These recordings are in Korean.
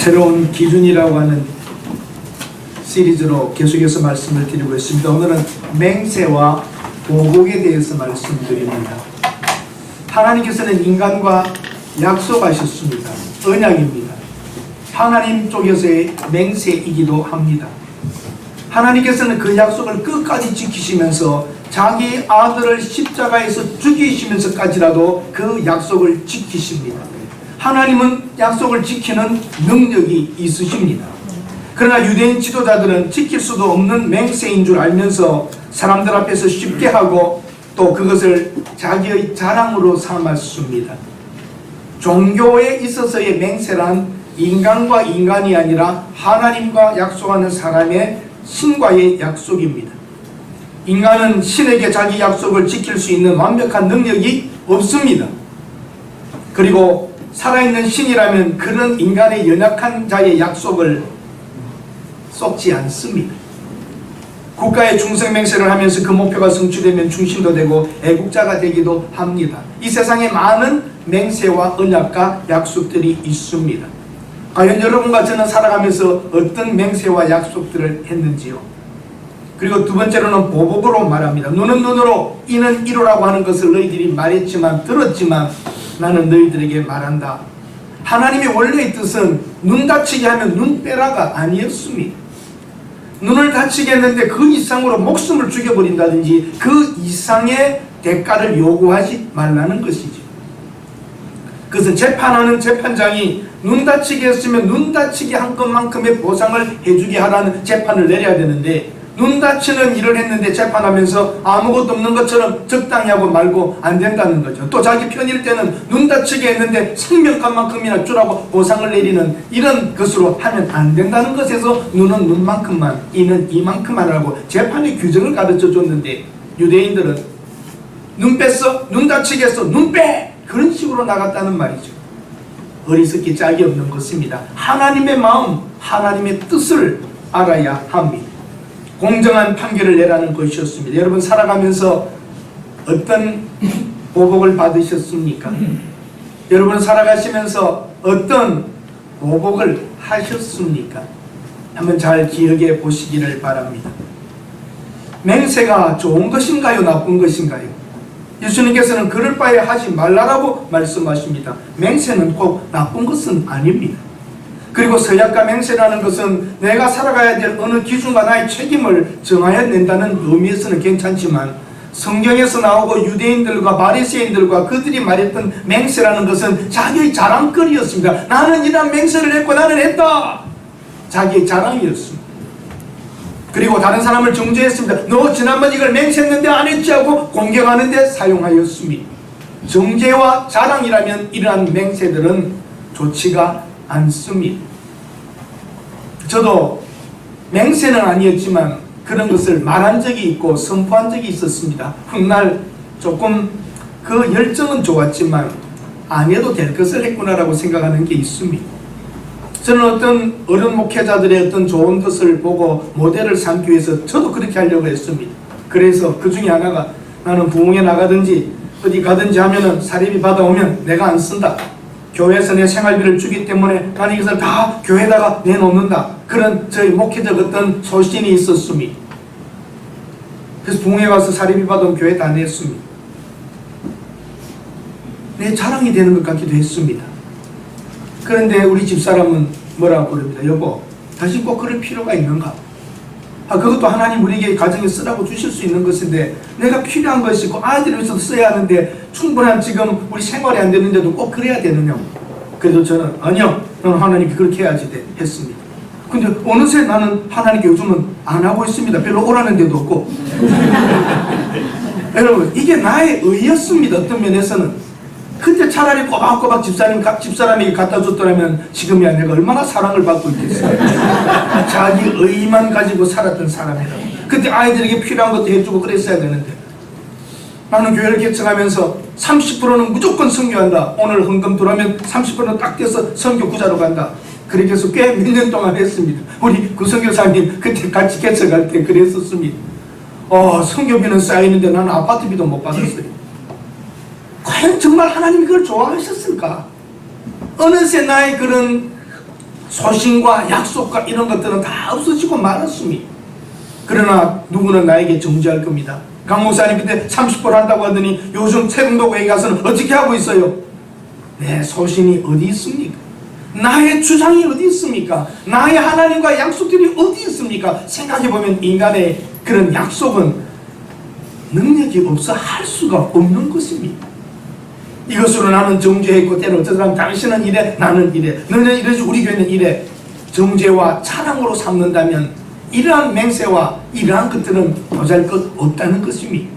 새로운 기준이라고 하는 시리즈로 계속해서 말씀을 드리고 있습니다. 오늘은 맹세와 보복에 대해서 말씀드립니다. 하나님께서는 인간과 약속하셨습니다. 언약입니다. 하나님 쪽에서의 맹세이기도 합니다. 하나님께서는 그 약속을 끝까지 지키시면서 자기 아들을 십자가에서 죽이시면서까지라도 그 약속을 지키십니다. 하나님은 약속을 지키는 능력이 있으십니다. 그러나 유대인 지도자들은 지킬 수도 없는 맹세인 줄 알면서 사람들 앞에서 쉽게 하고 또 그것을 자기의 자랑으로 삼았습니다. 종교에 있어서의 맹세란 인간과 인간이 아니라 하나님과 약속하는 사람의 신과의 약속입니다. 인간은 신에게 자기 약속을 지킬 수 있는 완벽한 능력이 없습니다. 그리고 살아있는 신이라면 그런 인간의 연약한 자의 약속을 쏟지 않습니다. 국가의 충성 맹세를 하면서 그 목표가 성취되면 중심도 되고 애국자가 되기도 합니다. 이 세상에 많은 맹세와 언약과 약속들이 있습니다. 과연 여러분과 저는 살아가면서 어떤 맹세와 약속들을 했는지요? 그리고 두 번째로는 보복으로 말합니다. 눈은 눈으로 이는 이로라고 하는 것을 너희들이 말했지만 들었지만 나는 너희들에게 말한다. 하나님의 원래의 뜻은 눈 다치게 하면 눈 빼라가 아니었습니다. 눈을 다치게 했는데 그 이상으로 목숨을 죽여버린다든지 그 이상의 대가를 요구하지 말라는 것이죠. 그것은 재판하는 재판장이 눈 다치게 했으면 눈 다치게 한 것만큼의 보상을 해주게 하라는 재판을 내려야 되는데 눈 다치는 일을 했는데 재판하면서 아무것도 없는 것처럼 적당히 하고 말고 안 된다는 거죠. 또 자기 편일 때는 눈 다치게 했는데 생명값만큼이나 주라고 보상을 내리는 이런 것으로 하면 안 된다는 것에서 눈은 눈만큼만 이는 이만큼만 하라고 재판의 규정을 가르쳐 줬는데 유대인들은 눈 뺐어? 눈 다치게 했어? 눈 빼! 그런 식으로 나갔다는 말이죠. 어리석기 짝이 없는 것입니다. 하나님의 마음, 하나님의 뜻을 알아야 합니다. 공정한 판결을 내라는 것이었습니다. 여러분 살아가면서 어떤 보복을 받으셨습니까? 여러분 살아가시면서 어떤 보복을 하셨습니까? 한번 잘 기억해 보시기를 바랍니다. 맹세가 좋은 것인가요? 나쁜 것인가요? 예수님께서는 그럴 바에 하지 말라라고 말씀하십니다. 맹세는 꼭 나쁜 것은 아닙니다. 그리고 서약과 맹세라는 것은 내가 살아가야 될 어느 기준과 나의 책임을 정하여 낸다는 의미에서는 괜찮지만 성경에서 나오고 유대인들과 바리새인들과 그들이 말했던 맹세라는 것은 자기의 자랑거리였습니다. 나는 이런 맹세를 했고 나는 했다. 자기의 자랑이었습니다. 그리고 다른 사람을 정죄했습니다. 너 지난번 이걸 맹세했는데 안 했지 하고 공격하는 데 사용하였습니다. 정죄와 자랑이라면 이러한 맹세들은 좋지가 않습니다. 저도 맹세는 아니었지만 그런 것을 말한 적이 있고 선포한 적이 있었습니다. 훗날 조금 그 열정은 좋았지만 안 해도 될 것을 했구나라고 생각하는 게 있습니다. 저는 어떤 어른 목회자들의 어떤 좋은 것을 보고 모델을 삼기 위해서 저도 그렇게 하려고 했습니다. 그래서 그 중에 하나가 나는 부흥회 나가든지 어디 가든지 하면은 사례비 받아오면 내가 안 쓴다. 교회에서 내 생활비를 주기 때문에 나는 이것을 다 교회에다가 내놓는다. 그런 저희 목회적 어떤 소신이 있었습니다. 그래서 부흥회 가서 사례비 받아오면 교회 다 냈습니다. 내 자랑이 되는 것 같기도 했습니다. 그런데 우리 집사람은 뭐라고 그럽니다. 여보, 당신 꼭 그럴 필요가 있는가? 그것도 하나님 우리에게 가정에 쓰라고 주실 수 있는 것인데 내가 필요한 것이 있고 아이들을 위해서 써야 하는데 충분한 지금 우리 생활이 안 되는데도 꼭 그래야 되느냐? 그래도 저는 아니요, 너는 하나님이 그렇게 해야지 했습니다. 근데 어느새 나는 하나님께 요즘은 안 하고 있습니다. 별로 오라는 데도 없고. 여러분 이게 나의 의였습니다. 어떤 면에서는. 근데 차라리 꼬박꼬박 집사람에게 갖다 줬더라면 지금이야 내가 얼마나 사랑을 받고 있겠어요. 자기 의만 가지고 살았던 사람이라고. 그때 아이들에게 필요한 것도 해주고 그랬어야 되는데 나는 교회를 개척하면서 30%는 무조건 선교한다. 오늘 헌금 들어오면 30%는 딱 떼서 선교 구자로 간다. 그렇게 해서 꽤 몇 년 동안 했습니다. 우리 그 선교사님 그때 같이 개척할 때 그랬었습니다. 선교비는 쌓이는데 나는 아파트비도 못 받았어요. 과연 정말 하나님이 그걸 좋아하셨을까? 어느새 나의 그런 소신과 약속과 이런 것들은 다 없어지고 말았습니다. 그러나 누구는 나에게 정죄할 겁니다. 강 목사님 그때 30% 한다고 하더니 요즘 세금도구에 가서는 어떻게 하고 있어요? 내 소신이 어디 있습니까? 나의 주장이 어디 있습니까? 나의 하나님과의 약속들이 어디 있습니까? 생각해보면 인간의 그런 약속은 능력이 없어 할 수가 없는 것입니다. 이것으로 나는 정죄했고 때로 어떤 사람 당신은 이래 나는 이래 너는 이래지 우리 교회는 이래 정죄와 차량으로 삼는다면 이러한 맹세와 이러한 것들은 보잘것 없다는 것입니다.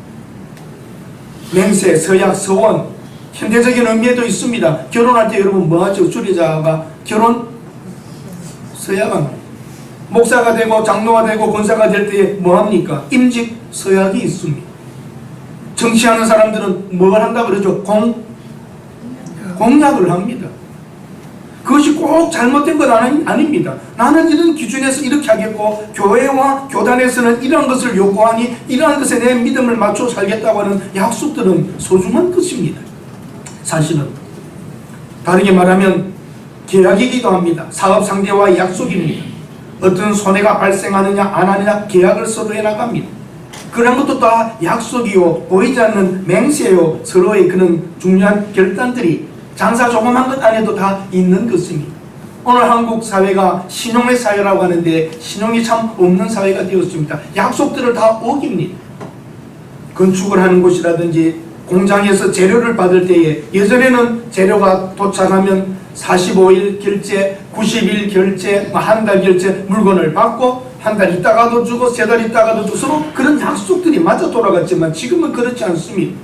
맹세, 서약, 서원 현대적인 의미에도 있습니다. 결혼할 때 여러분 뭐하죠? 주례자가 결혼 서약은 목사가 되고 장로가 되고 권사가 될 때 뭐합니까? 임직 서약이 있습니다. 정치하는 사람들은 뭘 한다 그러죠? 공약을 합니다. 그것이 꼭 잘못된 건 아닙니다. 나는 이런 기준에서 이렇게 하겠고 교회와 교단에서는 이런 것을 요구하니 이러한 것에 내 믿음을 맞춰 살겠다고 하는 약속들은 소중한 것입니다. 사실은 다르게 말하면 계약이기도 합니다. 사업 상대와의 약속입니다. 어떤 손해가 발생하느냐 안 하느냐 계약을 서로 해나갑니다. 그런 것도 다 약속이요 보이지 않는 맹세요 서로의 그런 중요한 결단들이 장사 조그만 것 안에도 다 있는 것입니다. 오늘 한국 사회가 신용의 사회라고 하는데 신용이 참 없는 사회가 되었습니다. 약속들을 다 어깁니다. 건축을 하는 곳이라든지 공장에서 재료를 받을 때에 예전에는 재료가 도착하면 45일 결제, 90일 결제, 한 달 결제 물건을 받고 한 달 있다가도 주고 세 달 있다가도 주고 서로 그런 약속들이 맞아 돌아갔지만 지금은 그렇지 않습니다.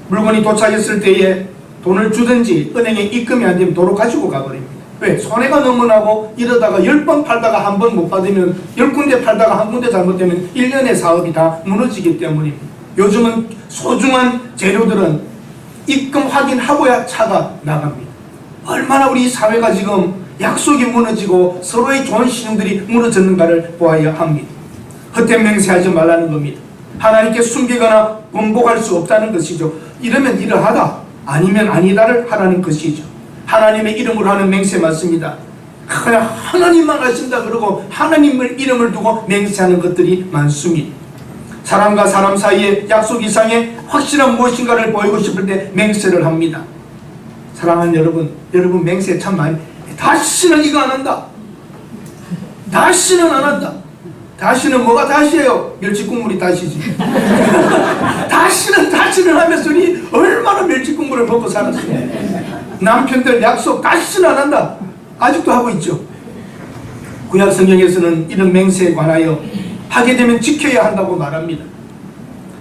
물건이 도착했을 때에 돈을 주든지 은행에 입금이 안 되면 도로 가지고 가버립니다. 왜? 손해가 너무 나고 이러다가 10번 팔다가 한 번 못 받으면 10군데 팔다가 한 군데 잘못되면 1년의 사업이 다 무너지기 때문입니다. 요즘은 소중한 재료들은 입금 확인하고야 차가 나갑니다. 얼마나 우리 사회가 지금 약속이 무너지고 서로의 좋은 신용들이 무너졌는가를 보아야 합니다. 헛된 맹세하지 말라는 겁니다. 하나님께 숨기거나 번복할 수 없다는 것이죠. 이러면 이러하다 아니면 아니다를 하라는 것이죠. 하나님의 이름으로 하는 맹세 맞습니다. 그냥 하나님만 하신다 그러고 하나님을 이름을 두고 맹세하는 것들이 많습니다. 사람과 사람 사이에 약속 이상의 확실한 무엇인가를 보이고 싶을 때 맹세를 합니다. 사랑하는 여러분 맹세 참 많이 다시는 이거 안 한다. 다시는 안 한다. 다시는 뭐가 다시예요? 멸치국물이 다시지. 다시는 하면서 우리 얼마나 멸치국물을 먹고 살았어요. 남편들 약속 다시는 안 한다. 아직도 하고 있죠. 구약 성경에서는 이런 맹세에 관하여 하게 되면 지켜야 한다고 말합니다.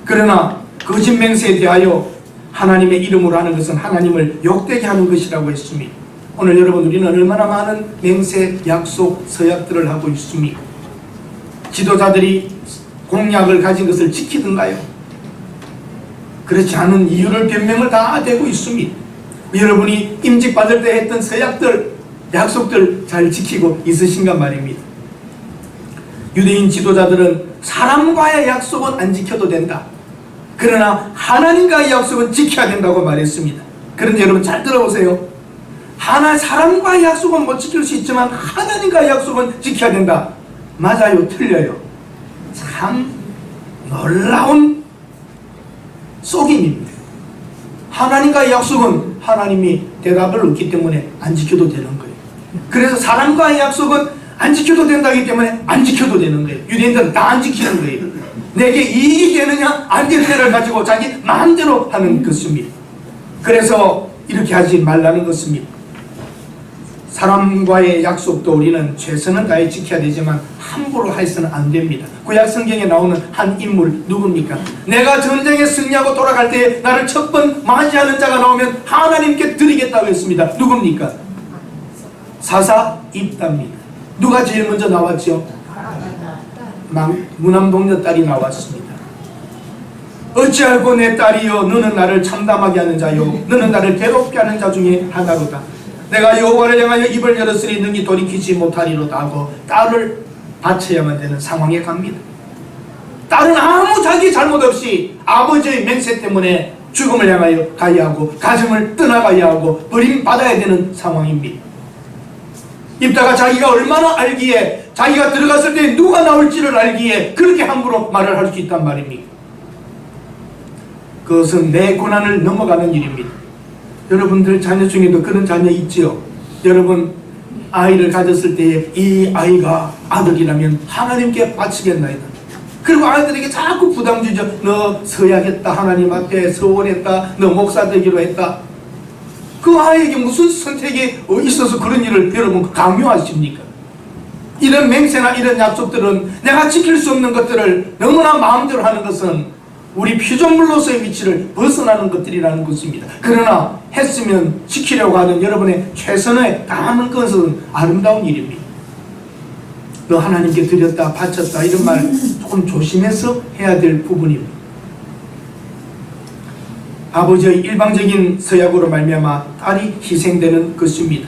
그러나 거짓 맹세에 대하여 하나님의 이름으로 하는 것은 하나님을 욕되게 하는 것이라고 했습니다. 오늘 여러분 우리는 얼마나 많은 맹세, 약속, 서약들을 하고 있습니까? 지도자들이 공약을 가진 것을 지키던가요? 그렇지 않은 이유를 변명을 다 대고 있습니다. 여러분이 임직받을 때 했던 서약들, 약속들 잘 지키고 있으신가 말입니다. 유대인 지도자들은 사람과의 약속은 안 지켜도 된다. 그러나 하나님과의 약속은 지켜야 된다고 말했습니다. 그런데 여러분 잘 들어보세요. 사람과의 약속은 못 지킬 수 있지만 하나님과의 약속은 지켜야 된다. 맞아요? 틀려요? 참 놀라운 속임입니다. 하나님과의 약속은 하나님이 대답을 얻기 때문에 안 지켜도 되는 거예요. 그래서 사람과의 약속은 안 지켜도 된다기 때문에 안 지켜도 되는 거예요. 유대인들은 다 안 지키는 거예요. 내게 이익이 되느냐 안 되느냐를 가지고 자기 마음대로 하는 것입니다. 그래서 이렇게 하지 말라는 것입니다. 사람과의 약속도 우리는 최선을 다해 지켜야 되지만 함부로 해서는 안 됩니다. 구약 성경에 나오는 한 인물 누굽니까? 내가 전쟁에 승리하고 돌아갈 때 나를 첫 번 맞이하는 자가 나오면 하나님께 드리겠다고 했습니다. 누굽니까? 사사 입다입니다. 누가 제일 먼저 나왔죠? 무남동녀 딸이 나왔습니다. 어찌하고 내 딸이여 너는 나를 참담하게 하는 자요 너는 나를 괴롭게 하는 자 중에 하나로다. 내가 여호와를 향하여 입을 열었으니 능히 돌이키지 못하리로다 하고 딸을 바쳐야만 되는 상황에 갑니다. 딸은 아무 자기 잘못 없이 아버지의 맹세 때문에 죽음을 향하여 가야 하고 가정을 떠나가야 하고 버림받아야 되는 상황입니다. 입다가 자기가 얼마나 알기에, 자기가 들어갔을 때 누가 나올지를 알기에 그렇게 함부로 말을 할 수 있단 말입니까? 그것은 내 고난을 넘어가는 일입니다. 여러분들 자녀 중에도 그런 자녀 있지요? 여러분 아이를 가졌을 때에 이 아이가 아들이라면 하나님께 바치겠나이다. 그리고 아이들에게 자꾸 부담 주죠. 너 서야겠다, 하나님 앞에 서원했다, 너 목사 되기로 했다. 그 아이에게 무슨 선택이 있어서 그런 일을 여러분 강요하십니까? 이런 맹세나 이런 약속들은, 내가 지킬 수 없는 것들을 너무나 마음대로 하는 것은 우리 피조물로서의 위치를 벗어나는 것들이라는 것입니다. 그러나 했으면 지키려고 하는 여러분의 최선을 다하는 것은 아름다운 일입니다. 너 하나님께 드렸다, 바쳤다, 이런 말 조금 조심해서 해야 될 부분입니다. 아버지의 일방적인 서약으로 말미암아 딸이 희생되는 것입니다.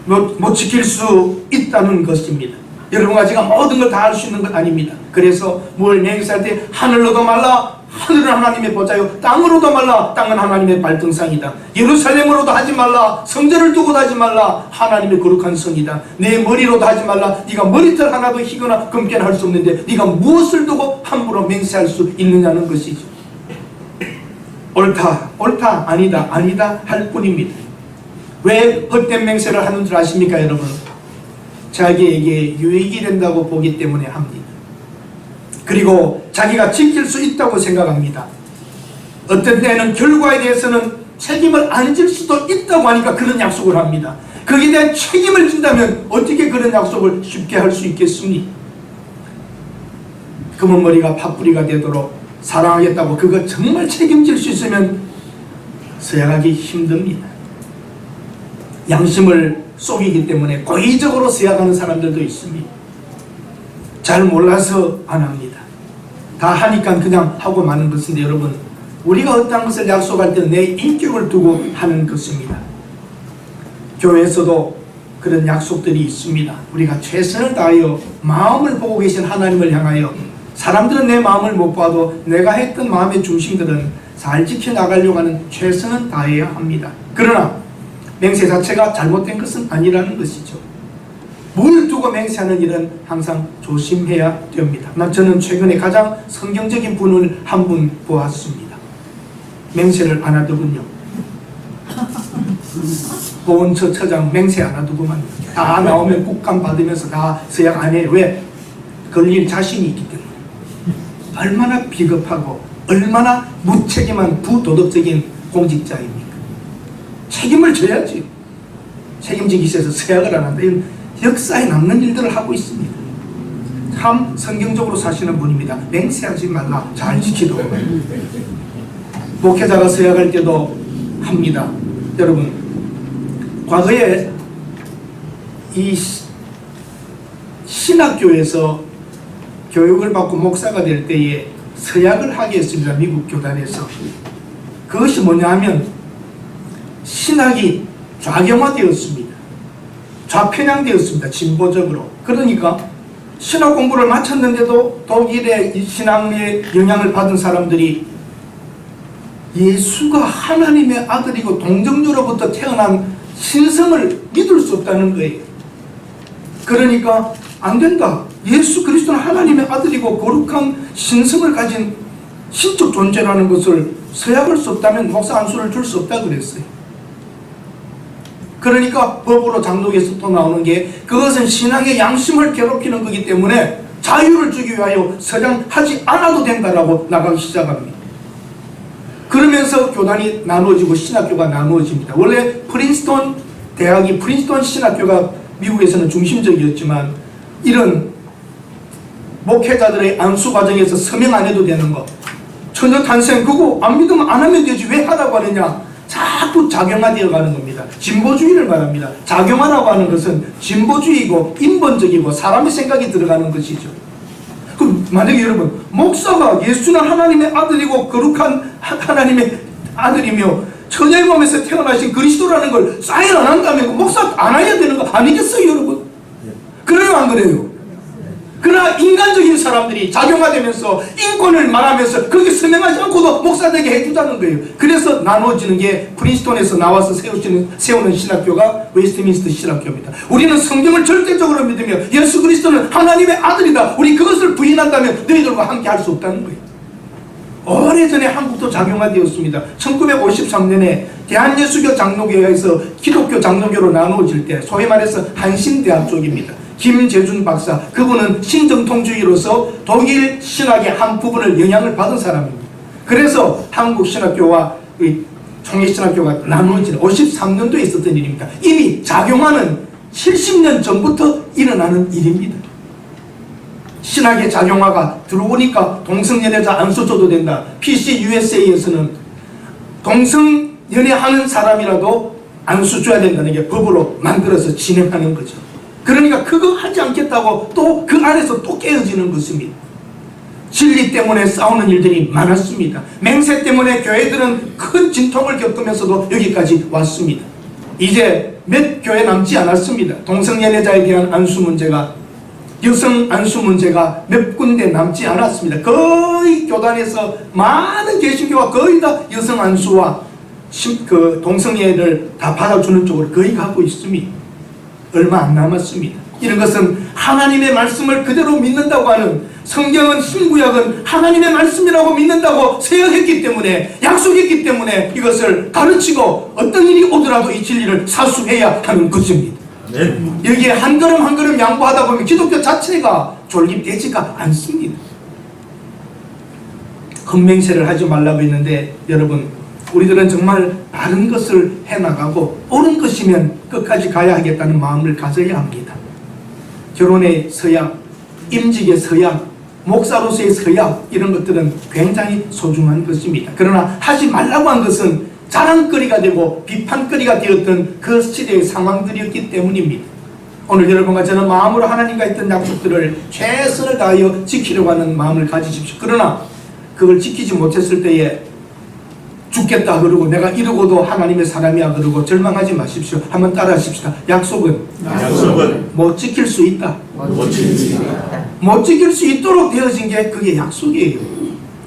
못 지킬 수 있다는 것입니다. 여러분과 제가 모든 걸 다 할 수 있는 것 아닙니다. 그래서 뭘 맹세할 때 하늘로도 말라, 하늘은 하나님의 보좌요, 땅으로도 말라, 땅은 하나님의 발등상이다. 예루살렘으로도 하지 말라, 성전을 두고도 하지 말라, 하나님의 거룩한 성이다. 내 머리로도 하지 말라, 네가 머리털 하나도 희거나 검게나 할 수 없는데 네가 무엇을 두고 함부로 맹세할 수 있느냐는 것이죠. 옳다, 옳다, 아니다, 아니다 할 뿐입니다. 왜 헛된 맹세를 하는 줄 아십니까, 여러분? 자기에게 유익이 된다고 보기 때문에 합니다. 그리고 자기가 지킬 수 있다고 생각합니다. 어떤 때는 결과에 대해서는 책임을 안 질 수도 있다고 하니까 그런 약속을 합니다. 거기에 대한 책임을 진다면 어떻게 그런 약속을 쉽게 할 수 있겠습니까? 검은머리가 팥뿌리가 되도록 사랑하겠다고 그거 정말 책임질 수 있으면 서약하기 힘듭니다. 양심을 속이기 때문에 고의적으로 서약하는 사람들도 있습니다. 잘 몰라서 안 합니다. 다 하니까 그냥 하고 마는 것인데, 여러분 우리가 어떤 것을 약속할 때 내 인격을 두고 하는 것입니다. 교회에서도 그런 약속들이 있습니다. 우리가 최선을 다하여 마음을 보고 계신 하나님을 향하여, 사람들은 내 마음을 못 봐도 내가 했던 마음의 중심들은 잘 지켜나가려고 하는 최선은 다해야 합니다. 그러나 맹세 자체가 잘못된 것은 아니라는 것이죠. 뭘 두고 맹세하는 일은 항상 조심해야 됩니다. 저는 최근에 가장 성경적인 분을 한 분 보았습니다. 맹세를 안 하더군요. 보훈처 처장 맹세 안 하더구만. 다 나오면 국감 받으면서 다 서약 안 해요. 왜? 걸릴 자신이 있기 때문에. 얼마나 비겁하고 얼마나 무책임한 부도덕적인 공직자입니까? 책임을 져야지. 책임지기 위해서 서약을 안 한다. 이건 역사에 남는 일들을 하고 있습니다. 참 성경적으로 사시는 분입니다. 맹세하지 말라, 잘 지키도록. 목회자가 서약할 때도 합니다. 여러분, 과거에 이 신학교에서 교육을 받고 목사가 될 때에 서약을 하게 했습니다. 미국 교단에서. 그것이 뭐냐 하면 신학이 좌경화되었습니다. 좌편향되었습니다. 진보적으로. 그러니까 신학 공부를 마쳤는데도 독일의 신학의 영향을 받은 사람들이 예수가 하나님의 아들이고 동정녀로부터 태어난 신성을 믿을 수 없다는 거예요. 그러니까 안 된다. 예수 그리스도는 하나님의 아들이고 거룩한 신성을 가진 신적 존재라는 것을 서약할 수 없다면 목사 안수를 줄 수 없다 그랬어요. 그러니까 법으로 장독에서 또 나오는 게, 그것은 신앙의 양심을 괴롭히는 거기 때문에 자유를 주기 위하여 서약하지 않아도 된다라고 나가기 시작합니다. 그러면서 교단이 나누어지고 신학교가 나누어집니다. 원래 프린스턴 대학이, 프린스턴 신학교가 미국에서는 중심적이었지만, 이런 목회자들의 안수 과정에서 서명 안 해도 되는 거, 처녀 탄생 그거 안 믿으면 안 하면 되지 왜 하라고 하느냐, 자꾸 작용화되어 가는 겁니다. 진보주의를 말합니다. 작용화라고 하는 것은 진보주의고 인본적이고 사람의 생각이 들어가는 것이죠. 그럼 만약에 여러분, 목사가 예수는 하나님의 아들이고 거룩한 하나님의 아들이며 처녀의 몸에서 태어나신 그리스도라는 걸 사인 안 한다면 목사 안 해야 되는 거 아니겠어요, 여러분? 그래요, 안 그래요? 그러나 인간적인 사람들이 작용화되면서 인권을 말하면서 거기 서명하지 않고도 목사되게 해주자는 거예요. 그래서 나눠지는 게 프린스톤에서 나와서 세우는 신학교가 웨스트민스터 신학교입니다. 우리는 성경을 절대적으로 믿으며 예수 그리스도는 하나님의 아들이다. 우리 그것을 부인한다면 너희들과 함께 할 수 없다는 거예요. 오래전에 한국도 작용화되었습니다. 1953년에 대한예수교 장로교회에서 기독교 장로교로 나누어질 때 소위 말해서 한신대학 쪽입니다. 김재준 박사, 그분은 신정통주의로서 독일 신학의 한 부분을 영향을 받은 사람입니다. 그래서 한국 신학교와 총회신학교가 나누어지는 53년도에 있었던 일입니다. 이미 작용하는 70년 전부터 일어나는 일입니다. 신학의 작용화가 들어오니까 동성연애자 안 써줘도 된다. PC USA에서는 동성연애하는 사람이라도 안 써줘야 된다는 게 법으로 만들어서 진행하는 거죠. 그러니까 그거 하지 않겠다고 또 그 안에서 또 깨어지는 것입니다. 진리 때문에 싸우는 일들이 많았습니다. 맹세 때문에 교회들은 큰 진통을 겪으면서도 여기까지 왔습니다. 이제 몇 교회 남지 않았습니다. 동성연애자에 대한 안수 문제가, 여성 안수 문제가 몇 군데 남지 않았습니다. 거의 교단에서 많은 개신교가 거의 다 여성 안수와 동성애를 다 받아주는 쪽으로 거의 가고 있습니다. 얼마 안 남았습니다. 이런 것은 하나님의 말씀을 그대로 믿는다고 하는, 성경은 신구약은 하나님의 말씀이라고 믿는다고 세역했기 때문에, 약속했기 때문에 이것을 가르치고 어떤 일이 오더라도 이 진리를 사수해야 하는 것입니다. 네. 여기에 한 걸음 한 걸음 양보하다 보면 기독교 자체가 존립되지가 않습니다. 헛맹세를 하지 말라고 했는데 여러분, 우리들은 정말 바른 것을 해나가고 옳은 것이면 끝까지 가야 하겠다는 마음을 가져야 합니다. 결혼의 서약, 임직의 서약, 목사로서의 서약, 이런 것들은 굉장히 소중한 것입니다. 그러나 하지 말라고 한 것은 자랑거리가 되고 비판거리가 되었던 그 시대의 상황들이었기 때문입니다. 오늘 여러분과 저는 마음으로 하나님과 있던 약속들을 최선을 다하여 지키려고 하는 마음을 가지십시오. 그러나 그걸 지키지 못했을 때에 죽겠다 그러고 내가 이러고도 하나님의 사람이야 그러고 절망하지 마십시오. 한번 따라 하십시다. 약속은 못 지킬 수 있다. 못 지킬 수 있도록 되어진 게 그게 약속이에요.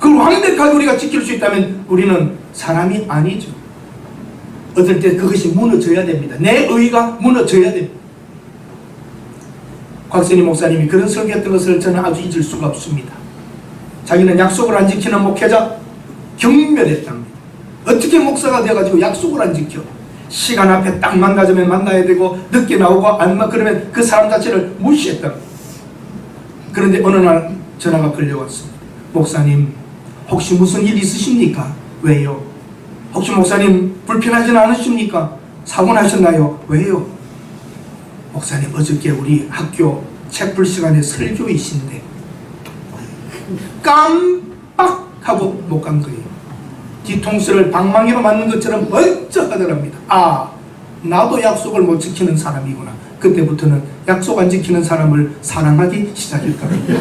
그걸 완벽하게 우리가 지킬 수 있다면 우리는 사람이 아니죠. 어떨 때 그것이 무너져야 됩니다. 내 의가 무너져야 됩니다. 곽선희 목사님이 그런 설교했던 것을 저는 아주 잊을 수가 없습니다. 자기는 약속을 안 지키는 목회자 경멸했답니다. 어떻게 목사가 되어가지고 약속을 안 지켜? 시간 앞에 딱 만나자면 만나야 되고 늦게 나오고 안 그러면 그 사람 자체를 무시했답니다. 그런데 어느 날 전화가 걸려왔습니다. 목사님, 혹시 무슨 일 있으십니까? 왜요? 혹시 목사님 불편하진 않으십니까? 사고 나셨나요? 왜요? 목사님, 어저께 우리 학교 채플 시간에 설교이신데 깜빡하고 못 간 거예요. 뒤통수를 방망이로 맞는 것처럼 멀쩡하더랍니다. 아, 나도 약속을 못 지키는 사람이구나. 그때부터는 약속 안 지키는 사람을 사랑하기 시작했답니다.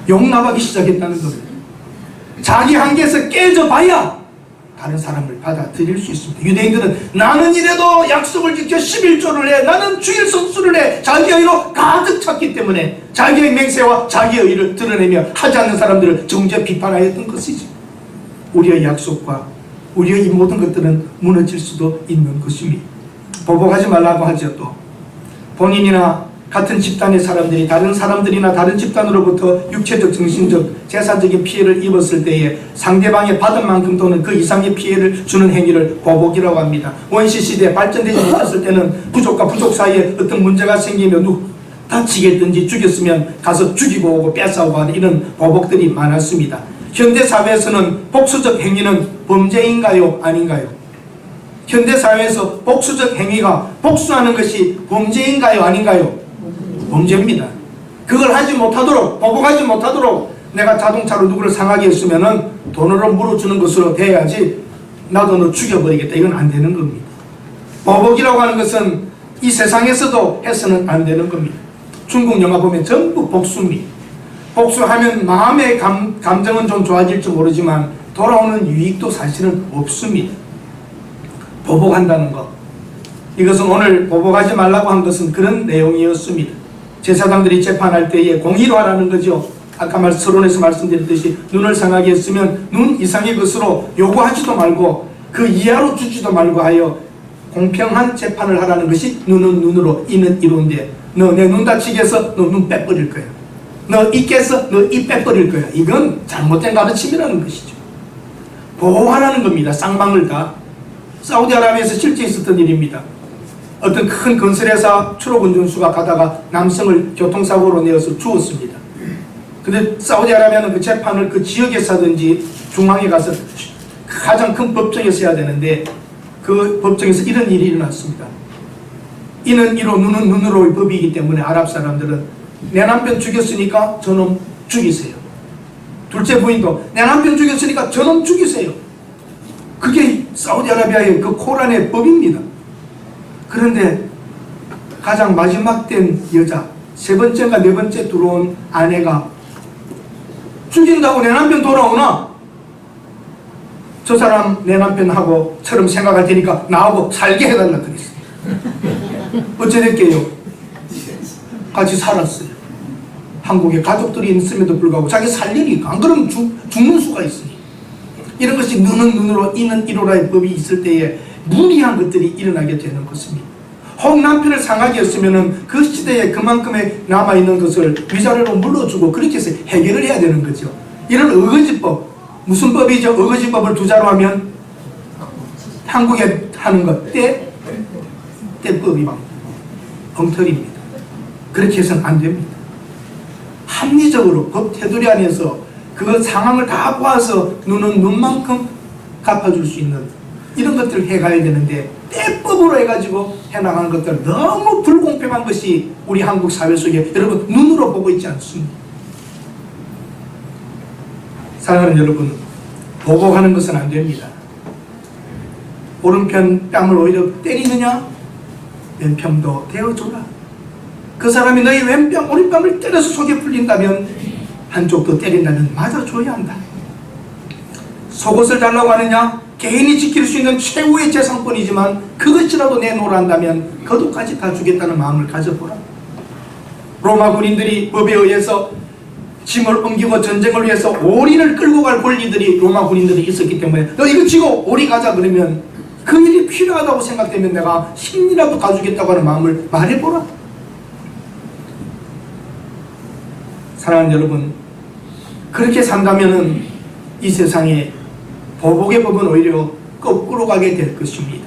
용납하기 시작했다는 겁니다. 자기 한계에서 깨져봐야 다른 사람을 받아들일 수 있습니다. 유대인들은 나는 이래도 약속을 지켜 11조를 해, 나는 주일 성수를 해, 자기의 의로 가득 찼기 때문에 자기의 맹세와 자기의 의를 드러내며 하지 않는 사람들을 정죄 비판하였던 것이지. 우리의 약속과 우리의 이 모든 것들은 무너질 수도 있는 것입니다. 보복하지 말라고 하죠. 또 본인이나 같은 집단의 사람들이 다른 사람들이나 다른 집단으로부터 육체적, 정신적, 재산적인 피해를 입었을 때에 상대방의 받은 만큼 또는 그 이상의 피해를 주는 행위를 보복이라고 합니다. 원시시대 발전되지 못했을 때는 부족과 부족 사이에 어떤 문제가 생기면 다치겠든지 죽였으면 가서 죽이고 오고 뺏어오고 하는 이런 보복들이 많았습니다. 현대사회에서는 복수적 행위는 범죄인가요? 아닌가요? 현대사회에서 복수적 행위가 복수하는 것이 범죄인가요? 아닌가요? 범죄입니다. 그걸 하지 못하도록, 보복하지 못하도록 내가 자동차로 누구를 상하게 했으면은 돈으로 물어주는 것으로 돼야지 나도 너 죽여버리겠다. 이건 안 되는 겁니다. 보복이라고 하는 것은 이 세상에서도 해서는 안 되는 겁니다. 중국 영화 보면 전부 복수입니다. 복수하면 마음의 감정은 좀 좋아질지 모르지만 돌아오는 유익도 사실은 없습니다. 보복한다는 것, 이것은 오늘 보복하지 말라고 한 것은 그런 내용이었습니다. 제사장들이 재판할 때에 공의로 하라는 거죠. 아까 서론에서 말씀드렸듯이 눈을 상하게 했으면 눈 이상의 것으로 요구하지도 말고 그 이하로 주지도 말고 하여 공평한 재판을 하라는 것이 눈은 눈으로 이는 이로인데, 너 내 눈 다치게 해서 너 눈 빼버릴 거야. 너 입 깨서 너 입 빼버릴 거야. 이건 잘못된 가르침이라는 것이죠. 보호하라는 겁니다. 쌍방을 다. 사우디아라비아에서 실제 있었던 일입니다. 어떤 큰 건설회사 추록 운전수가 가다가 남성을 교통사고로 내어서 죽었습니다. 근데 사우디아라비아는 그 재판을 그 지역에서 하든지 중앙에 가서 가장 큰 법정에서 해야 되는데, 그 법정에서 이런 일이 일어났습니다. 이는 이로 눈은 눈으로의 법이기 때문에 아랍 사람들은 내 남편 죽였으니까 저놈 죽이세요. 둘째 부인도 내 남편 죽였으니까 저놈 죽이세요. 그게 사우디아라비아의 그 코란의 법입니다. 그런데 가장 마지막 된 여자, 세 번째인가 네 번째 들어온 아내가 죽인다고 내 남편 돌아오나? 저 사람 내 남편하고처럼 생각할 테니까 나하고 살게 해달라 그랬어요. 어째 됐게요? 같이 살았어요. 한국에 가족들이 있음에도 불구하고 자기 살려니까. 안 그러면 죽는 수가 있으니. 이런 것이 눈은 눈으로 이는 이로라의 법이 있을 때에 무리한 것들이 일어나게 되는 것입니다. 혹 남편을 상하게 했으면 그 시대에 그만큼의 남아있는 것을 위자료로 물러주고 그렇게 해서 해결을 해야 되는 거죠. 이런 어거지법, 무슨 법이죠? 어거지법을 두자로 하면 한국에 하는 것, 떼법이 막 엉터리입니다. 그렇게 해서는 안 됩니다. 합리적으로 법 테두리 안에서 그 상황을 다 보아서 눈은 눈만큼 갚아줄 수 있는 이런 것들을 해가야 되는데, 떼법으로 해가지고 해나가는 것들 너무 불공평한 것이 우리 한국 사회 속에 여러분 눈으로 보고 있지 않습니다. 사랑하는 여러분, 보복하는 것은 안 됩니다. 오른편 뺨을 오히려 때리느냐? 왼편도 대어줘라. 그 사람이 너희 왼뺨 오른뺨을 때려서 속에 풀린다면 한쪽도 때린다면 맞아줘야 한다. 속옷을 달라고 하느냐? 개인이 지킬 수 있는 최후의 재산권이지만 그것이라도 내놓으란다면 그것까지 다 주겠다는 마음을 가져보라. 로마 군인들이 법에 의해서 짐을 옮기고 전쟁을 위해서 오리를 끌고 갈 권리들이 로마 군인들이 있었기 때문에 너 이거 지고 오리 가자 그러면 그 일이 필요하다고 생각되면 내가 힘이라도 가주겠다고 하는 마음을 말해보라. 사랑하는 여러분, 그렇게 산다면은 이 세상에 보복의 법은 오히려 거꾸로 가게 될 것입니다.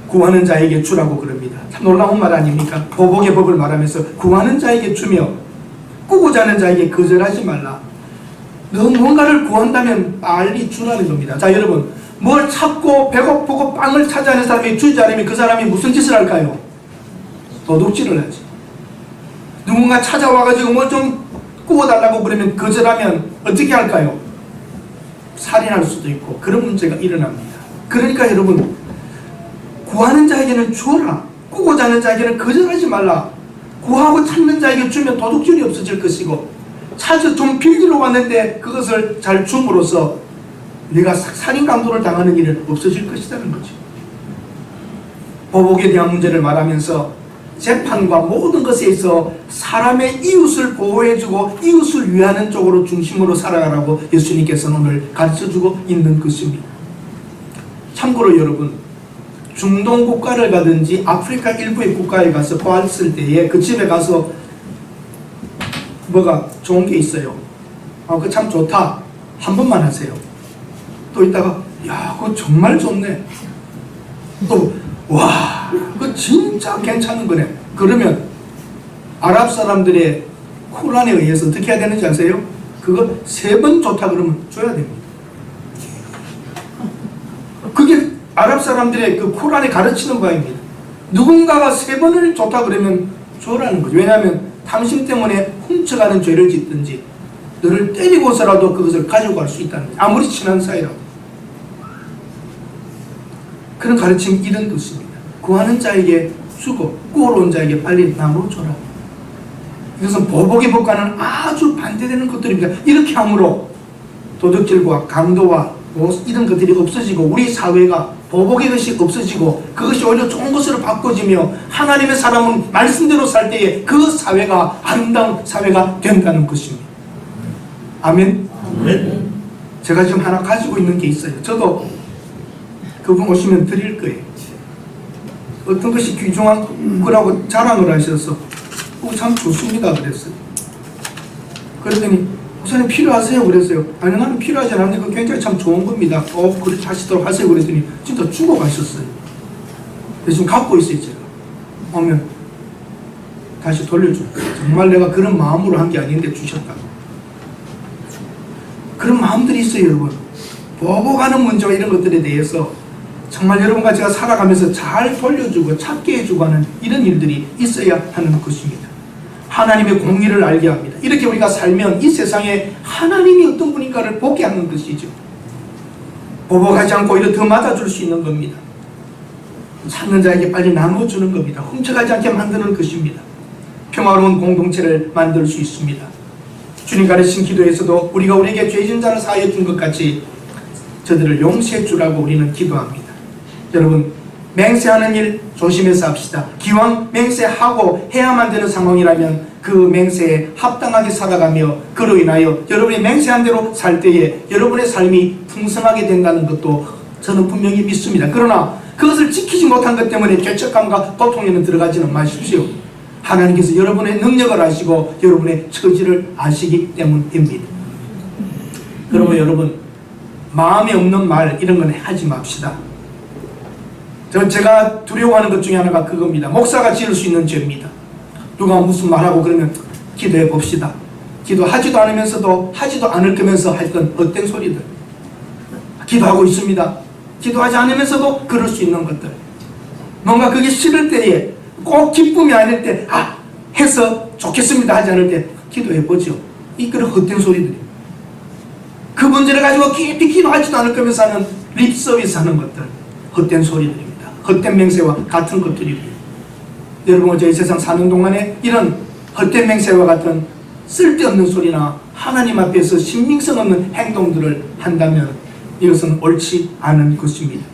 구하는 자에게 주라고 그럽니다. 참 놀라운 말 아닙니까? 보복의 법을 말하면서 구하는 자에게 주며 꾸고자 하는 자에게 거절하지 말라. 너 뭔가를 구한다면 빨리 주라는 겁니다. 자, 여러분, 뭘 찾고 배고프고 빵을 찾아내는 사람이 주지 않으면 그 사람이 무슨 짓을 할까요? 도둑질을 하지. 누군가 찾아와가지고 뭐 좀 구워달라고 그러면 거절하면 어떻게 할까요? 살인할 수도 있고 그런 문제가 일어납니다. 그러니까 여러분, 구하는 자에게는 주어라. 꾸고자 하는 자에게는 거절하지 말라. 구하고 찾는 자에게 주면 도둑질이 없어질 것이고, 찾아 좀 빌기로 왔는데 그것을 잘 줌으로써 네가 살인 강도를 당하는 일은 없어질 것이라는 거죠. 보복에 대한 문제를 말하면서 재판과 모든 것에 있어 사람의 이웃을 보호해주고 이웃을 위하는 쪽으로 중심으로 살아가라고 예수님께서는 오늘 가르쳐주고 있는 것입니다. 참고로 여러분, 중동 국가를 가든지 아프리카 일부의 국가에 가서 보았을 때에 그 집에 가서 뭐가 좋은 게 있어요. 그거 참 좋다. 한 번만 하세요. 또 이따가 야, 그거 정말 좋네. 또 와, 그거 진짜 괜찮은 거네. 그러면 아랍 사람들의 코란에 의해서 어떻게 해야 되는지 아세요? 그거 3번 좋다 그러면 줘야 됩니다. 그게 아랍 사람들의 그 코란에 가르치는 바입니다. 누군가가 3번을 좋다 그러면 줘라는 거죠. 왜냐하면 당신 때문에 훔쳐가는 죄를 짓든지 너를 때리고서라도 그것을 가지고 갈 수 있다는 거죠. 아무리 친한 사이라도. 그런 가르침이 이런 것입니다. 구하는 자에게 주고 꾸러 온 자에게 빨리 나눠줘라. 이것은 보복의 법과는 아주 반대되는 것들입니다. 이렇게 함으로 도둑질과 강도와 이런 것들이 없어지고 우리 사회가 보복의 것이 없어지고 그것이 오히려 좋은 것으로 바꿔지며 하나님의 사람은 말씀대로 살 때에 그 사회가 아름다운 사회가 된다는 것입니다. 아멘. 아멘. 제가 지금 하나 가지고 있는 게 있어요. 저도 그분 오시면 드릴 거예요. 어떤 것이 귀중한 거라고 자랑을 하셔서 참 좋습니다 그랬어요. 그랬더니 목사님 필요하세요? 그랬어요. 아니 나는 필요하지 않은데 그거 굉장히 참 좋은 겁니다. 그렇게 하시도록 하세요. 그랬더니 진짜 주고 가셨어요. 그래서 지금 갖고 있어요. 제가 오면 다시 돌려줘요. 정말 내가 그런 마음으로 한 게 아닌데 주셨다고. 그런 마음들이 있어요 여러분. 보복하는 문제와 이런 것들에 대해서 정말 여러분과 제가 살아가면서 잘 돌려주고 찾게 해주고 하는 이런 일들이 있어야 하는 것입니다. 하나님의 공의를 알게 합니다. 이렇게 우리가 살면 이 세상에 하나님이 어떤 분인가를 보게 하는 것이죠. 보복하지 않고 오히려 더 맞아줄 수 있는 겁니다. 찾는 자에게 빨리 나눠주는 겁니다. 훔쳐가지 않게 만드는 것입니다. 평화로운 공동체를 만들 수 있습니다. 주님 가르친 기도에서도 우리가 우리에게 죄진 자를 사하여 준 것 같이 저들을 용서해 주라고 우리는 기도합니다. 여러분 맹세하는 일 조심해서 합시다. 기왕 맹세하고 해야만 되는 상황이라면 그 맹세에 합당하게 살아가며 그로 인하여 여러분이 맹세한 대로 살 때에 여러분의 삶이 풍성하게 된다는 것도 저는 분명히 믿습니다. 그러나 그것을 지키지 못한 것 때문에 죄책감과 고통에는 들어가지는 마십시오. 하나님께서 여러분의 능력을 아시고 여러분의 처지를 아시기 때문입니다. 그러면 여러분 마음에 없는 말 이런 건 하지 맙시다. 제가 두려워하는 것 중에 하나가 그겁니다. 목사가 지을 수 있는 죄입니다. 누가 무슨 말하고 그러면 기도해 봅시다. 기도하지도 않으면서도 하지도 않을 거면서 했던 헛된 소리들 기도하고 있습니다. 기도하지 않으면서도 그럴 수 있는 것들 뭔가 그게 싫을 때에 꼭 기쁨이 아닐 때 해서 좋겠습니다 하지 않을 때 기도해 보죠. 이 그런 헛된 소리들이 그 문제를 가지고 깊이 기도하지도 않을 거면서 하는 립서비스 하는 것들 헛된 소리들입니다. 헛된 맹세와 같은 것들이고요. 여러분 저희 세상 사는 동안에 이런 헛된 맹세와 같은 쓸데없는 소리나 하나님 앞에서 신빙성 없는 행동들을 한다면 이것은 옳지 않은 것입니다.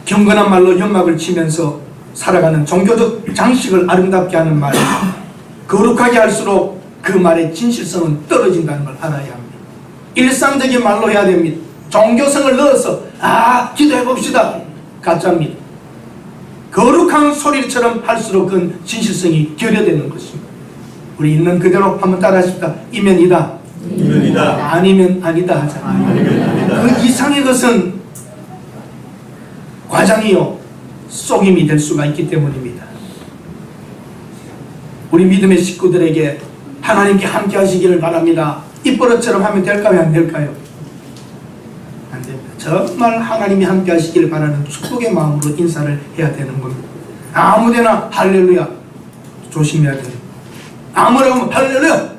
경건한 말로 연막을 치면서 살아가는 종교적 장식을 아름답게 하는 말 거룩하게 할수록 그 말의 진실성은 떨어진다는 걸 알아야 합니다. 일상적인 말로 해야 됩니다. 종교성을 넣어서 기도해 봅시다. 가짜입니다. 거룩한 소리처럼 할수록 그 진실성이 결여되는 것입니다. 우리 있는 그대로 한번 따라 하십시다. 이면이다. 이면이다. 아니면 아니다 하잖아요. 아니면 아니다. 그 이상의 것은 과장이요 속임이 될 수가 있기 때문입니다. 우리 믿음의 식구들에게 하나님께 함께 하시기를 바랍니다. 입버릇처럼 하면 될까요? 안 될까요? 안 됩니다. 정말 하나님이 함께 하시기를 바라는 축복의 마음으로 인사를 해야 되는 겁니다. 아무데나 할렐루야 조심해야 돼요. 아무나 하면 할렐루야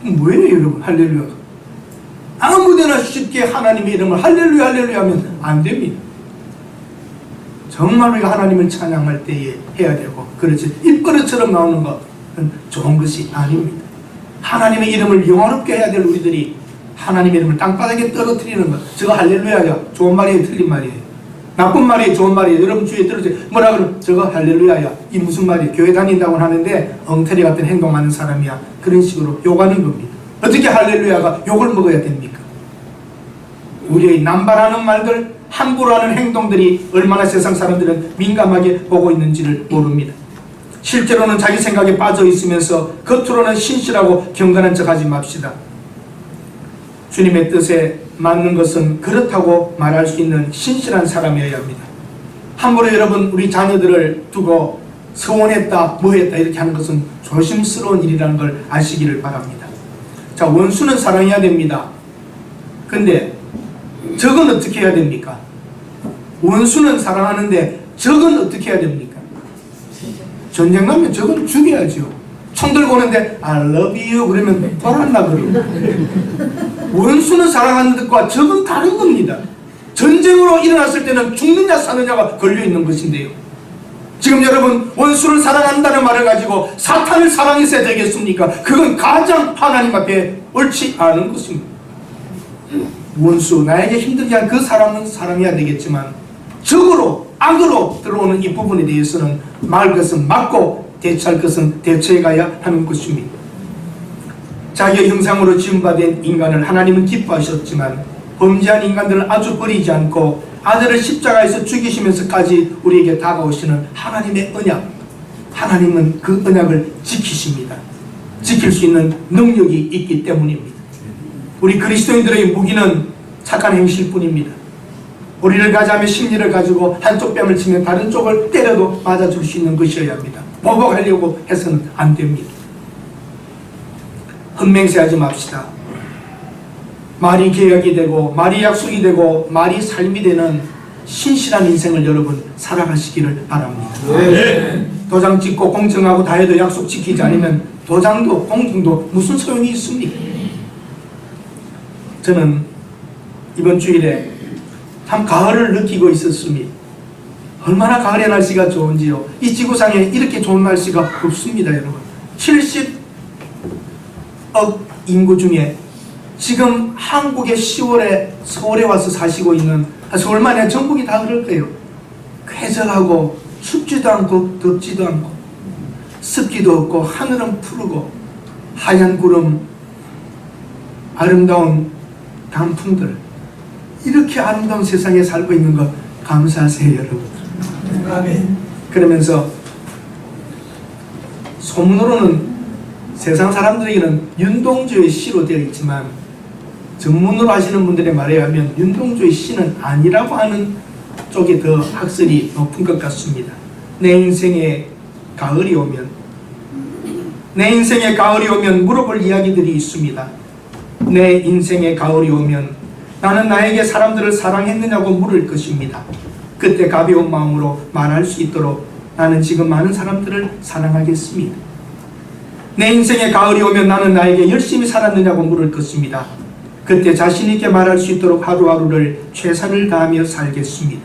뭐예요 여러분 할렐루야 아무데나 쉽게 하나님의 이름을 할렐루야 할렐루야 하면 안 됩니다. 정말 우리가 하나님을 찬양할 때에 해야 되고 그렇지 입버릇처럼 나오는 것은 좋은 것이 아닙니다. 하나님의 이름을 영화롭게 해야 될 우리들이 하나님의 이름을 땅바닥에 떨어뜨리는 것 저거 할렐루야야 좋은 말이에요 틀린 말이에요 나쁜 말이에요 좋은 말이에요 여러분 주위에 들으세요 뭐라 그러면 저거 할렐루야야 이 무슨 말이에요 교회 다닌다고는 하는데 엉터리 같은 행동하는 사람이야 그런 식으로 욕하는 겁니다. 어떻게 할렐루야가 욕을 먹어야 됩니까? 우리의 남발하는 말들 함부로 하는 행동들이 얼마나 세상 사람들은 민감하게 보고 있는지를 모릅니다. 실제로는 자기 생각에 빠져 있으면서 겉으로는 신실하고 경건한 척 하지 맙시다. 주님의 뜻에 맞는 것은 그렇다고 말할 수 있는 신실한 사람이어야 합니다. 함부로 여러분 우리 자녀들을 두고 서원했다 뭐했다 이렇게 하는 것은 조심스러운 일이라는 걸 아시기를 바랍니다. 자 원수는 사랑해야 됩니다. 근데 적은 어떻게 해야 됩니까? 원수는 사랑하는데 적은 어떻게 해야 됩니까? 전쟁 나면 적은 죽여야죠. 총 들고 오는데 I love you 그러면 돌았나 그래요. 원수는 사랑하는 것과 적은 다른 겁니다. 전쟁으로 일어났을 때는 죽느냐 사느냐가 걸려있는 것인데요. 지금 여러분 원수를 사랑한다는 말을 가지고 사탄을 사랑했어야 되겠습니까? 그건 가장 하나님 앞에 옳지 않은 것입니다. 원수, 나에게 힘들게 한 그 사람은 사랑해야 되겠지만 적으로, 악으로 들어오는 이 부분에 대해서는 막을 것은 막고 대처할 것은 대처해 가야 하는 것입니다. 자기의 형상으로 지음받은 인간을 하나님은 기뻐하셨지만 범죄한 인간들을 아주 버리지 않고 아들을 십자가에서 죽이시면서까지 우리에게 다가오시는 하나님의 언약, 하나님은 그 언약을 지키십니다. 지킬 수 있는 능력이 있기 때문입니다. 우리 그리스도인들의 무기는 착한 행실 뿐입니다. 우리를 가자며 심리를 가지고 한쪽 뺨을 치면 다른 쪽을 때려도 맞아줄 수 있는 것이어야 합니다. 보복하려고 해서는 안 됩니다. 헛맹세하지 맙시다. 말이 계약이 되고 말이 약속이 되고 말이 삶이 되는 신실한 인생을 여러분 살아가시기를 바랍니다. 네. 도장 찍고 공정하고 다 해도 약속 지키지 않으면 도장도 공증도 무슨 소용이 있습니까? 저는 이번 주일에 참 가을을 느끼고 있었습니다. 얼마나 가을의 날씨가 좋은지요. 이 지구상에 이렇게 좋은 날씨가 없습니다, 여러분. 70억 인구 중에 지금 한국의 10월에 서울에 와서 사시고 있는 서울만 아니라 전국이 다 그럴 거예요. 쾌적하고 춥지도 않고 덥지도 않고 습기도 없고 하늘은 푸르고 하얀 구름, 아름다운 단풍들, 이렇게 아름다운 세상에 살고 있는 것 감사하세요, 여러분. 아멘. 그러면서 소문으로는 세상 사람들에게는 윤동주의 시로 되어 있지만 전문으로 하시는 분들의 말에 의하면 윤동주의 시는 아니라고 하는 쪽에 더 학설이 높은 것 같습니다. 내 인생에 가을이 오면 물어볼 이야기들이 있습니다. 내 인생에 가을이 오면 나는 나에게 사람들을 사랑했느냐고 물을 것입니다. 그때 가벼운 마음으로 말할 수 있도록 나는 지금 많은 사람들을 사랑하겠습니다. 내 인생에 가을이 오면 나는 나에게 열심히 살았느냐고 물을 것입니다. 그때 자신 있게 말할 수 있도록 하루하루를 최선을 다하며 살겠습니다.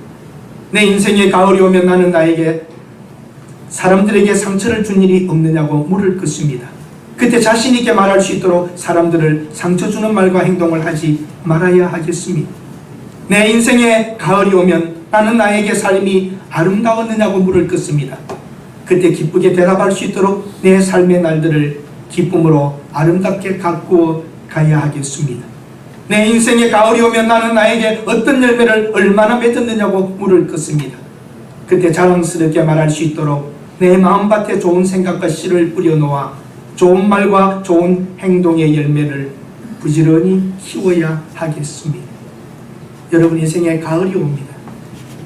내 인생에 가을이 오면 나는 나에게 사람들에게 상처를 준 일이 없느냐고 물을 것입니다. 그때 자신 있게 말할 수 있도록 사람들을 상처 주는 말과 행동을 하지 말아야 하겠습니다. 내 인생에 가을이 오면 나는 나에게 삶이 아름다웠느냐고 물을 것입니다. 그때 기쁘게 대답할 수 있도록 내 삶의 날들을 기쁨으로 아름답게 가꾸어 가야 하겠습니다. 내 인생에 가을이 오면 나는 나에게 어떤 열매를 얼마나 맺었느냐고 물을 것입니다. 그때 자랑스럽게 말할 수 있도록 내 마음밭에 좋은 생각과 씨를 뿌려놓아 좋은 말과 좋은 행동의 열매를 부지런히 키워야 하겠습니다. 여러분 인생에 가을이 옵니다.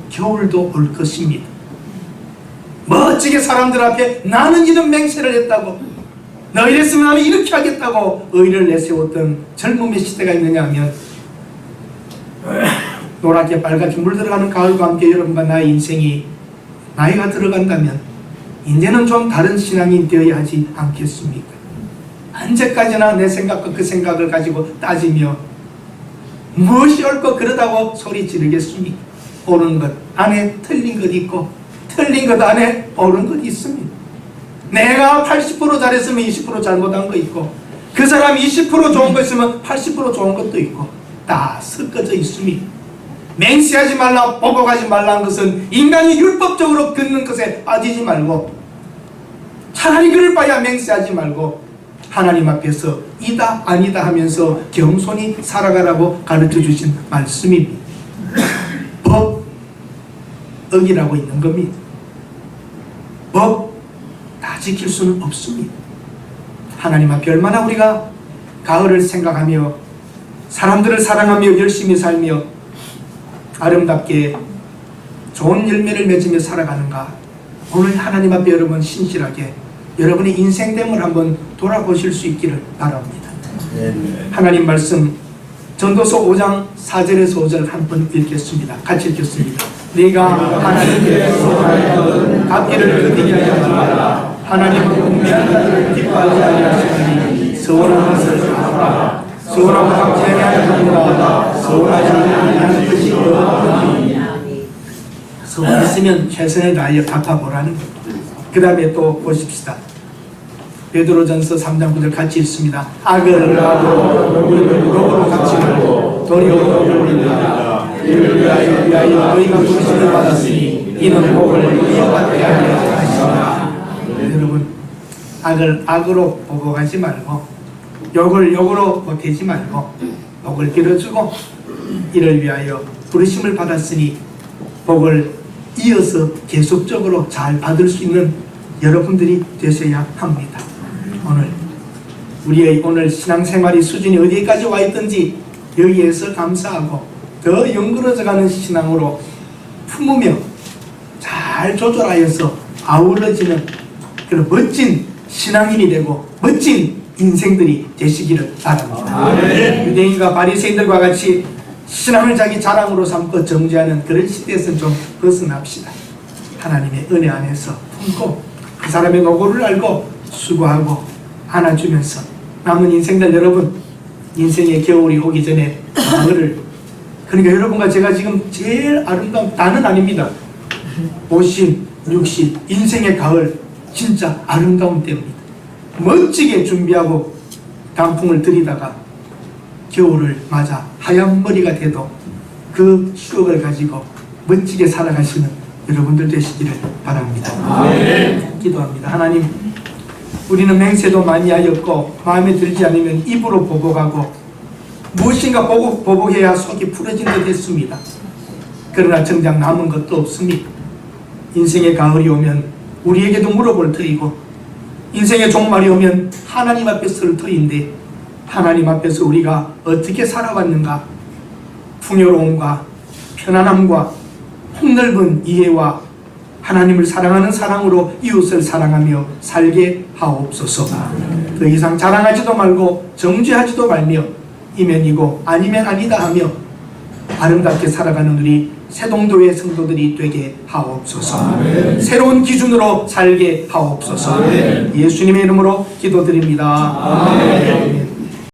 겨울도 올 것입니다. 멋지게 사람들 앞에 나는 이런 맹세를 했다고, 너 이랬으면 나는 이렇게 하겠다고 의를 내세웠던 젊음의 시대가 있느냐 하면 노랗게 빨갛게 물들어가는 가을과 함께 여러분과 나의 인생이 나이가 들어간다면 이제는 좀 다른 신앙이 되어야 하지 않겠습니까? 언제까지나 내 생각과 그 생각을 가지고 따지며 무엇이 옳고 그러다고 소리 지르겠습니까? 옳은 것 안에 틀린 것 있고 틀린 것 안에 옳은 것 있습니다. 내가 80% 잘했으면 20% 잘못한 거 있고 그 사람이 20% 좋은 거 있으면 80% 좋은 것도 있고 다 섞어져 있습니다. 맹세하지 말라, 보복하지 말라는 것은 인간이 율법적으로 긋는 것에 빠지지 말고 차라리 그럴 바야 맹세하지 말고 하나님 앞에서 이다 아니다 하면서 겸손히 살아가라고 가르쳐 주신 말씀입니다. 법 어기라고 있는 겁니다. 법 다 지킬 수는 없습니다. 하나님 앞에 얼마나 우리가 가을을 생각하며 사람들을 사랑하며 열심히 살며 아름답게 좋은 열매를 맺으며 살아가는가, 오늘 하나님 앞에 여러분 신실하게 여러분의 인생됨을 한번 돌아보실 수 있기를 바랍니다. 하나님 말씀 전도서 5장 4절에서 5절 한번 읽겠습니다. 같이 읽겠습니다. 네가 하나님께 소원하여 갚기를 그들이 하지 마라. 하나님은 분명한 자들을 기뻐하지 아니하시니 서원한 것을 갚아라. 서원하고 갚지 아니하는 것보다 서원하지 아니하는 것이 더 나으니. 서원했으면 최선을 다하여 갚아보라는 것. 그 다음에 또 보십시다. 베드로전서 3장 9절 같이 읽습니다. 악을 하고 우리를 욕으로 갚지 말고 도리어 그러니까 이를 위하여 너희가 부르심을 받았으니 이는 복을 이어받게 하려 하시라. 여러분, 악을 악으로 보복하지 말고 욕을 욕으로 보태지 말고 복을 빌어주고 이를 위하여 부르심을 받았으니 복을 이어서 계속적으로 잘 받을 수 있는 여러분들이 되셔야 합니다. 우리의 오늘 신앙생활이 수준이 어디까지 와 있든지 여기에서 감사하고 더 연그러져가는 신앙으로 품으며 잘 조절하여서 아울러지는 그런 멋진 신앙인이 되고 멋진 인생들이 되시기를 바랍니다. 유대인과 바리새인들과 같이 신앙을 자기 자랑으로 삼고 정죄하는 그런 시대에서 좀 벗어납시다. 하나님의 은혜 안에서 품고 그 사람의 노고를 알고 수고하고 안아주면서 남은 인생들 여러분 인생의 겨울이 오기 전에 가을을 그러니까 여러분과 제가 지금 제일 아름다운 나는 아닙니다. 50, 60 인생의 가을 진짜 아름다운 때입니다. 멋지게 준비하고 단풍을 들이다가 겨울을 맞아 하얀 머리가 돼도 그 추억을 가지고 멋지게 살아가시는 여러분들 되시기를 바랍니다. 기도합니다. 하나님, 우리는 맹세도 많이 하였고 마음에 들지 않으면 입으로 보복하고 무엇인가 보복해야 속이 풀어진 듯 했습니다. 그러나 정작 남은 것도 없습니다. 인생의 가을이 오면 우리에게도 물어볼 터이고 인생의 종말이 오면 하나님 앞에 설 터인데 하나님 앞에서 우리가 어떻게 살아왔는가, 풍요로움과 편안함과 폭넓은 이해와 하나님을 사랑하는 사랑으로 이웃을 사랑하며 살게 하옵소서. 더 이상 자랑하지도 말고 정죄하지도 말며 이면이고 아니면 아니다 하며 아름답게 살아가는 우리 새동교회 성도들이 되게 하옵소서. 새로운 기준으로 살게 하옵소서. 예수님의 이름으로 기도드립니다.